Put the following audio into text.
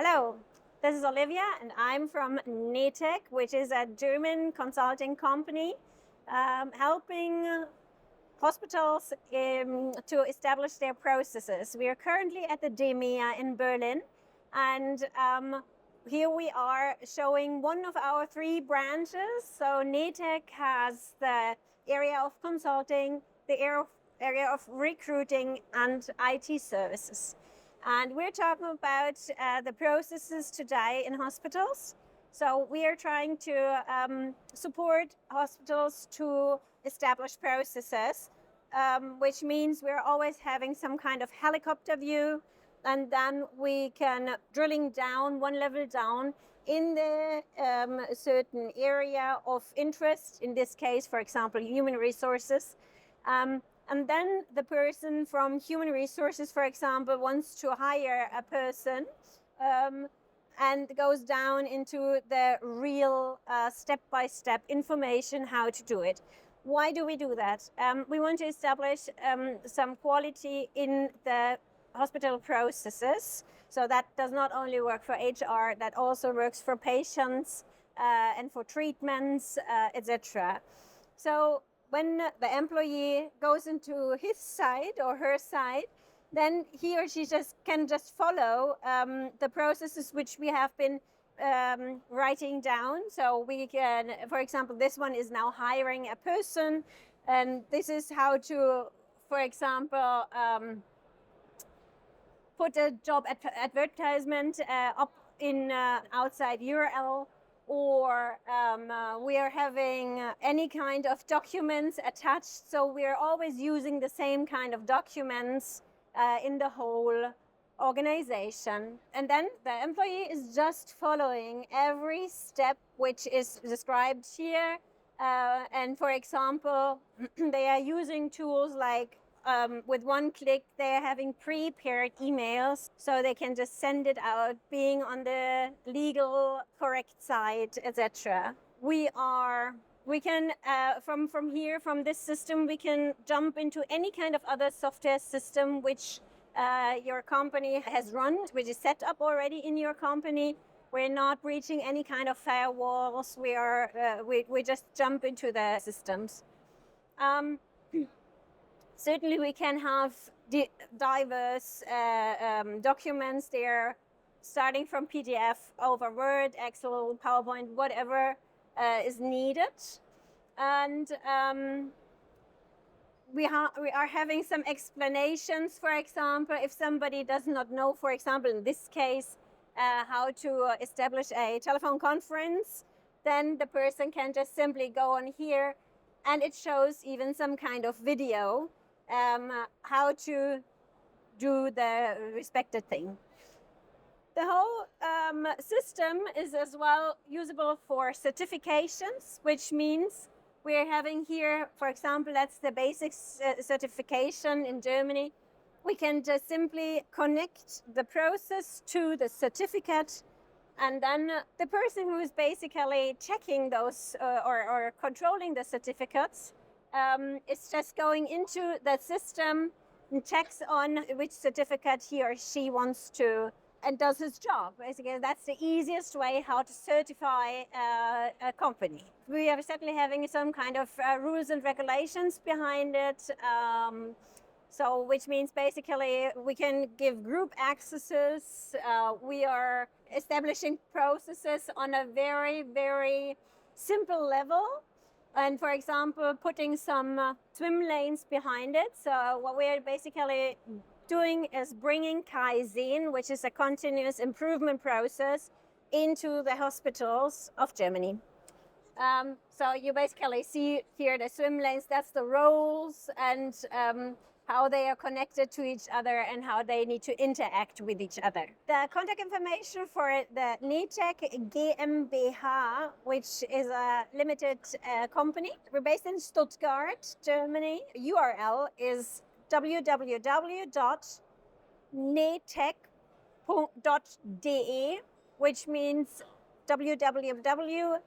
Hello, this is Olivia and I'm from NeTec, which is a German consulting company helping hospitals to establish their processes. We are currently at the DMEA in Berlin, and here we are showing one of our three branches. So NeTec has the area of consulting, the area of recruiting, and IT services. And we're talking about the processes today in hospitals. So we are trying to support hospitals to establish processes, which means we're always having some kind of helicopter view, and then we can drilling down one level down in the certain area of interest, in this case, for example, human resources. And then the person from human resources, for example, wants to hire a person and goes down into the real step-by-step information how to do it. Why do we do that? We want to establish some quality in the hospital processes. So that does not only work for HR, that also works for patients and for treatments, etc. So when the employee goes into his side or her side, then he or she can just follow the processes which we have been writing down. So we can, for example, this one is now hiring a person, and this is how to, for example, put a job advertisement up in outside URL, or we are having any kind of documents attached. So we are always using the same kind of documents in the whole organization. And then the employee is just following every step which is described here. And for example, they are using tools like with one click, they're having prepared emails, so they can just send it out, being on the legal correct side, etc. We can from here, from this system, we can jump into any kind of other software system which your company has run, which is set up already in your company. We're not breaching any kind of firewalls. We just jump into the systems. Certainly, we can have diverse documents there, starting from PDF over Word, Excel, PowerPoint, whatever is needed. And we are having some explanations. For example, if somebody does not know, for example, in this case, how to establish a telephone conference, then the person can just simply go on here, and it shows even some kind of video how to do the respected thing. The whole system is as well usable for certifications, which means we're having here, for example, that's the basic certification in Germany. We can just simply connect the process to the certificate, and then the person who is basically checking those or controlling the certificates is just going into that system and checks on which certificate he or she wants to, and does his job. Basically, that's the easiest way how to certify a company. We are certainly having some kind of rules and regulations behind it. So which means basically we can give group accesses. We are establishing processes on a very, very simple level. And for example, putting some swim lanes behind it. So what we're basically doing is bringing Kaizen, which is a continuous improvement process, into the hospitals of Germany. So you basically see here the swim lanes, that's the roles, and how they are connected to each other and how they need to interact with each other. The contact information for the NeTec GmbH, which is a limited company. We're based in Stuttgart, Germany. URL is www.netec.de, which means www.netec.de.